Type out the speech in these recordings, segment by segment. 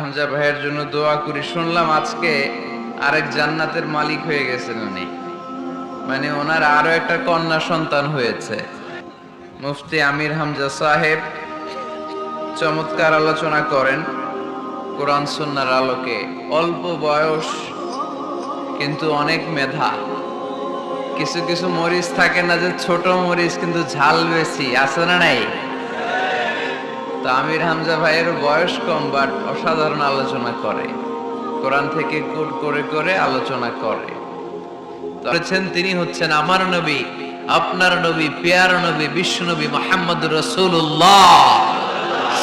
হামজা ভাইয়ের জন্য দোয়া করি। শুনলাম আজকে আরেক জান্নাতের মালিক হয়ে গেছেন উনি, মানে ওনার আরো একটা কন্যা সন্তান হয়েছে। মুফতি আমির হামজা সাহেব চমৎকার আলোচনা করেন কোরআন সুন্নাহর আলোকে। অল্প বয়স কিন্তু অনেক মেধা। কিছু কিছু মরিচ থাকে না যে ছোট মরিচ কিন্তু ঝাল বেশি, আছে না নাই? তো আমির হামজা ভাইয়ের বয়স কম, বাট অসাধারণ আলোচনা করে, কোরআন থেকে কোট করে করে আলোচনা করে। তিনি হচ্ছেন আমার নবী, আপনার নবী, পেয়ার নবী, বিশ্ব নবী মুহাম্মদুর রাসূলুল্লাহ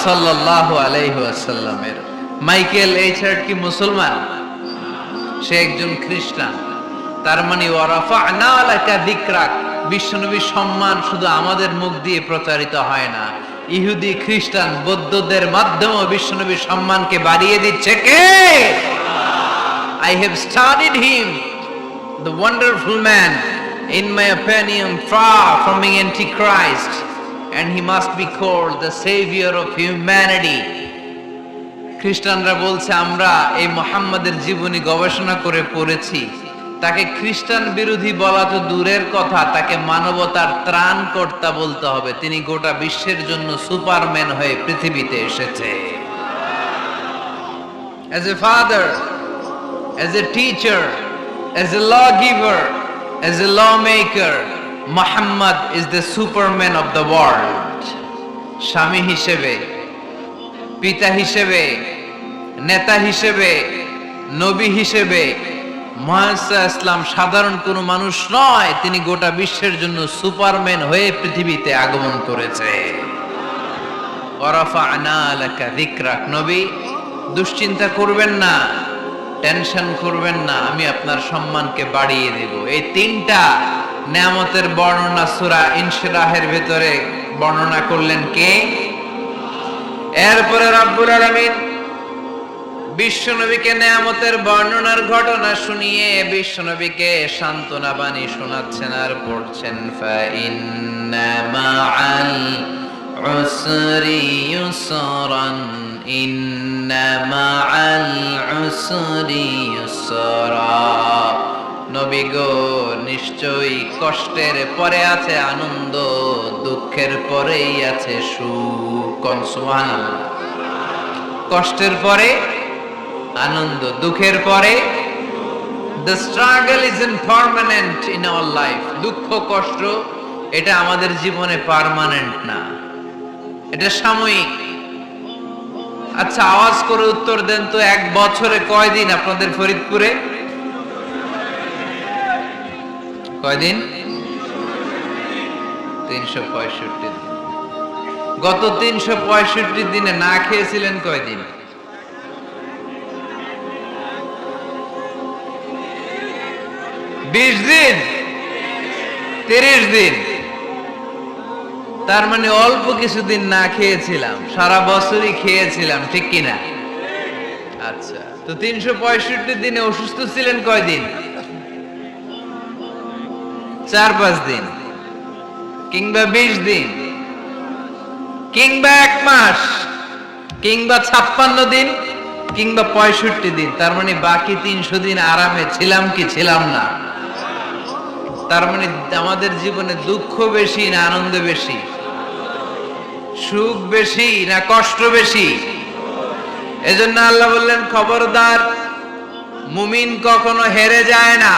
সাল্লাল্লাহু আলাইহি ওয়াসাল্লামের। মাইকেল এইচআর কি মুসলমান? সে একজন খ্রিস্টান। তার মানে ওয়ারাফা'না লাকা যিকরাক, বিশ্ব নবীর সম্মান শুধু আমাদের মুখ দিয়ে প্রচারিত হয় না, ইহুদি খ্রিস্টান বৌদ্ধদের মাধ্যমেও বিশ্ব নবীর সম্মানকে বাড়িয়ে দিচ্ছে কে? I have studied him, the wonderful man, in my opinion, far from being antichrist, and he must be called the savior of humanity. খ্রিস্টানরা বলছে আমরা এই মুহাম্মাদের জীবনী গবেষণা করে পড়েছি, তাকে খ্রিস্টান বিরোধী বলা তো দূরের কথা, তাকে মানবতার ত্রাণকর্তা বলতে হবে। তিনি গোটা বিশ্বের জন্য সুপারম্যান হয়ে পৃথিবীতে এসেছে। As a father, as a teacher, as a lawgiver, as a lawmaker, Muhammad is the superman of the world. স্বামী হিসেবে, পিতা হিসেবে, নেতা হিসেবে, নবী হিসেবে মুহাম্মদ ইসলাম সাধারণ কোনো মানুষ নয়, তিনি গোটা বিশ্বের জন্য সুপারম্যান হয়ে পৃথিবীতে আগমন করেছে। ওয়ারাফা'না লাকা যিকরাক, নবী দুশ্চিন্তা করবেন না, টেনশন করবেন না, আমি আপনার সম্মানকে বাড়িয়ে দেব। এই তিনটা নিয়ামতের বর্ণনা সূরা ইনশিরাহের ভিতরে বর্ণনা করলেন কে? এরপরে রব্বুল আলামিন বিশ্বনবীকে নিয়ামতের বর্ণনার ঘটনা শুনিয়ে বিশ্বনবীকে সান্ত্বনা বাণী শোনাচ্ছেন আর পড়ছেন ফা ইন্না মাআল উসরি ইউসরান, ইন্না মাআল উসরি ইউসরা। নবী গো, নিশ্চয়ই কষ্টের পরে আছে আনন্দ, দুঃখের পরেই আছে সুখ। সুবহানাল্লাহ। কষ্টের পরে আনন্দ, দুঃখের পরে। The struggle isn't permanent in our life. দুঃখ কষ্ট এটা আমাদের জীবনে পার্মানেন্ট না, এটা সাময়িক। আচ্ছা, আওয়াজ করে উত্তর দেন তো, এক বছরে কয়দিন আপনাদের ফরিদপুরে? কয়দিন? 365 দিন। গত 365 দিনে না খেয়েছিলেন কয়দিন? 20 দিন, 30 দিন। তার মানে অল্প কিছুদিন না খেয়েছিলাম, সারা বছরই খেয়েছিলাম, ঠিক কিনা? আচ্ছা, তো 365 দিনে অসুস্থ ছিলেন কয়দিন? 4-5 দিন, কিংবা 20 দিন, কিংবা 1 মাস, কিংবা 56 দিন, কিংবা 65 দিন। তার মানে বাকি 300 দিন আরামে ছিলাম কি ছিলাম না? তার মানে আমাদের জীবনে দুঃখ বেশি না আনন্দ বেশি? সুখ বেশি না কষ্ট বেশি? এজন্য আল্লাহ বললেন, খবরদার, মুমিন কখনো হেরে যায় না,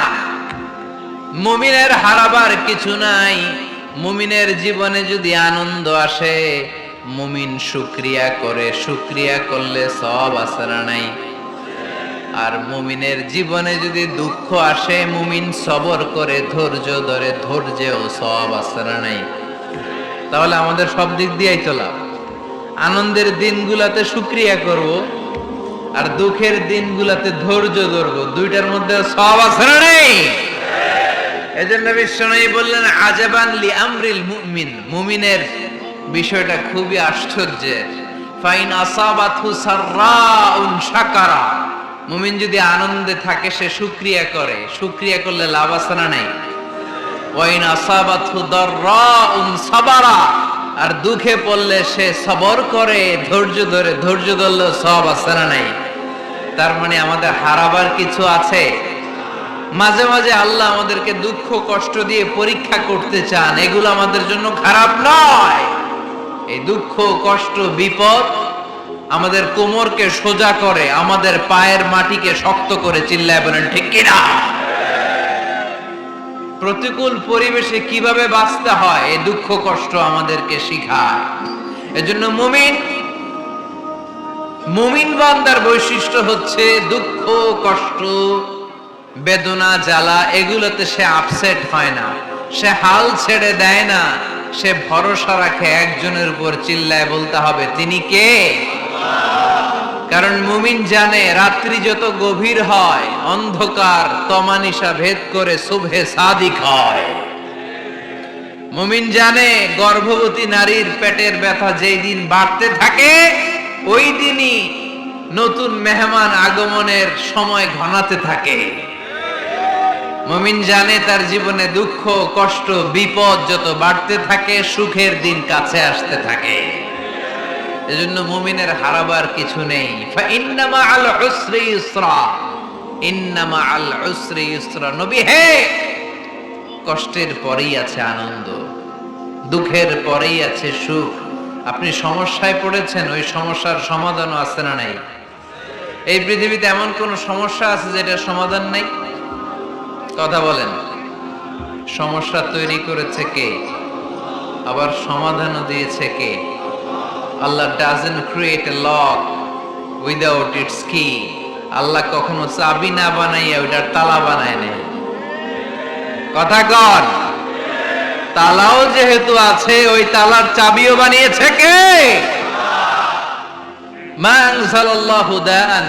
মুমিনের হারাবার কিছু নাই। মুমিনের জীবনে যদি আনন্দ আসে, মুমিন শুকরিয়া করে, শুকরিয়া করলে সওয়াব আছে না নাই? আর মুমিনের জীবনে যদি দুঃখ আসে, মুমিন সবর করে, ধৈর্য ধরে, ধৈর্যেও সওয়াব আছে না নাই? তাহলে আমাদের সব দিক দিয়েই তো লাভ। আনন্দের দিনগুলাতে শুকরিয়া করব, আর দুঃখের দিনগুলাতে ধৈর্য ধরবো, দুইটার মধ্যে সওয়াব আছে না নাই? এজন্য বিশ্বনবী বললেন, আজাবান লি আমরিল মুমিন, মুমিনের বিষয়টা খুবই আশ্চর্যের। ফাইন আসাবাতহু সাররাউন শাকারা, মুমিন যদি আনন্দে থাকে সে শুকরিয়া করে, শুকরিয়া করলে লাভ আছে না নাই? ওয়াইন আসাবাতহু দাররাউন সাবারা, আর দুঃখে পড়লে সে সবর করে, ধৈর্য ধরে, ধৈর্য ধরলে সওয়াব আছে না নাই? তার মানে আমাদের হারাবার কিছু আছে। মাঝে মাঝে আল্লাহ আমাদেরকে দুঃখ কষ্ট দিয়ে পরীক্ষা করতে চান, এগুলো আমাদের জন্য খারাপ নয়। এই দুঃখ কষ্ট বিপদ আমাদের কোমরকে সোজা করে, আমাদের পায়ের মাটিকে শক্ত করে। চিল্লায় বলেন ঠিক কিনা? প্রতিকূল পরিবেশে কিভাবে বাঁচতে হয় এই দুঃখ কষ্ট আমাদেরকে শিখায়। এজন্য মুমিন বান্দার বৈশিষ্ট্য হচ্ছে দুঃখ কষ্ট বেদনা জ্বালা এগুলোতে সে আপসেট হয় না, সে হাল ছেড়ে দেয় না, সে ভরসা রাখে একজনের উপর। চিল্লায় বলতে হবে তিনি কে? কারণ মুমিন জানে রাত্রি যত গভীর হয় অন্ধকার তমানিসা ভেদ করে সুবহে সাদিক হয়। মুমিন জানে গর্ভবতী নারীর পেটের ব্যথা যেই দিন বাড়তে থাকে ওই দিনই নতুন মেহমান আগমনের সময় ঘনাতে থাকে। মুমিন জানে তার জীবনে দুঃখ কষ্ট বিপদ যত বাড়তে থাকে সুখের দিন কাছে আসতে থাকে। এজন্য মুমিনের হারাবার কিছু নেই। ইন্না মাআল উসরি ইউসরা, ইন্না মাআল উসরি ইউসরা। নবী হে, কষ্টের পরেই আছে আনন্দ, দুঃখের পরেই আছে সুখ। আপনি সমস্যায় পড়েছেন, ওই সমস্যার সমাধানও আছে না নাই? এই পৃথিবীতে এমন কোন সমস্যা আছে যেটার সমাধান নাই? কথা বলেন। সমস্যা তৈরি করেছে কে? আবার সমাধানও দিয়েছে কে? আল্লাহ doesn't create a lock without its key. আল্লাহ কখনো চাবি না বানাইয়া ওইটার তালা বানায় নাই। কথা কন। তালাও যেহেতু আছে ওই তালার চাবিও বানিয়েছে কে? মা আনজালাল্লাহু দাআন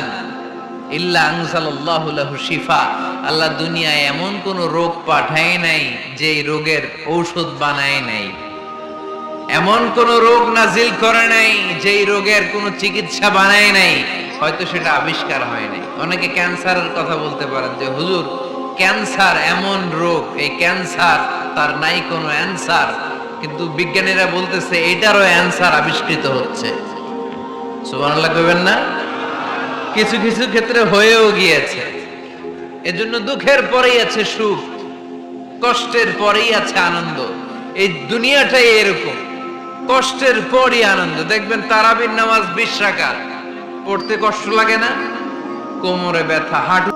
ইল্লা আনজালাল্লাহু লাহু শিফা। আল্লাহ দুনিয়ায় এমন কোন রোগ পাঠায় নাই যে রোগের ঔষধ বানায় নাই, এমন কোন রোগ নাজিল করে নাই যেই রোগের কোন চিকিৎসা বানায় নাই, হয়তো সেটা আবিষ্কার হয় নাই। অনেকে ক্যান্সারের কথা বলতে পারেন যে হুজুর ক্যান্সার এমন রোগ, এই ক্যান্সার তার নাই কোনো অ্যানসার, কিন্তু বিজ্ঞানীরা বলতেছে এটারও অ্যানসার আবিষ্কৃত হচ্ছে। সুবহানাল্লাহ কইবেন না? কিছু কিছু ক্ষেত্রে হয়েও গিয়েছে। এজন্য দুঃখের পরেই আছে সুখ, কষ্টের পরেই আছে আনন্দ। এই দুনিয়াটাই এরকম, কষ্টের পরই আনন্দ। দেখবেন তারাবির নামাজ 20 রাকাত পড়তে কষ্ট লাগে না? কোমরে ব্যথা, হাঁটু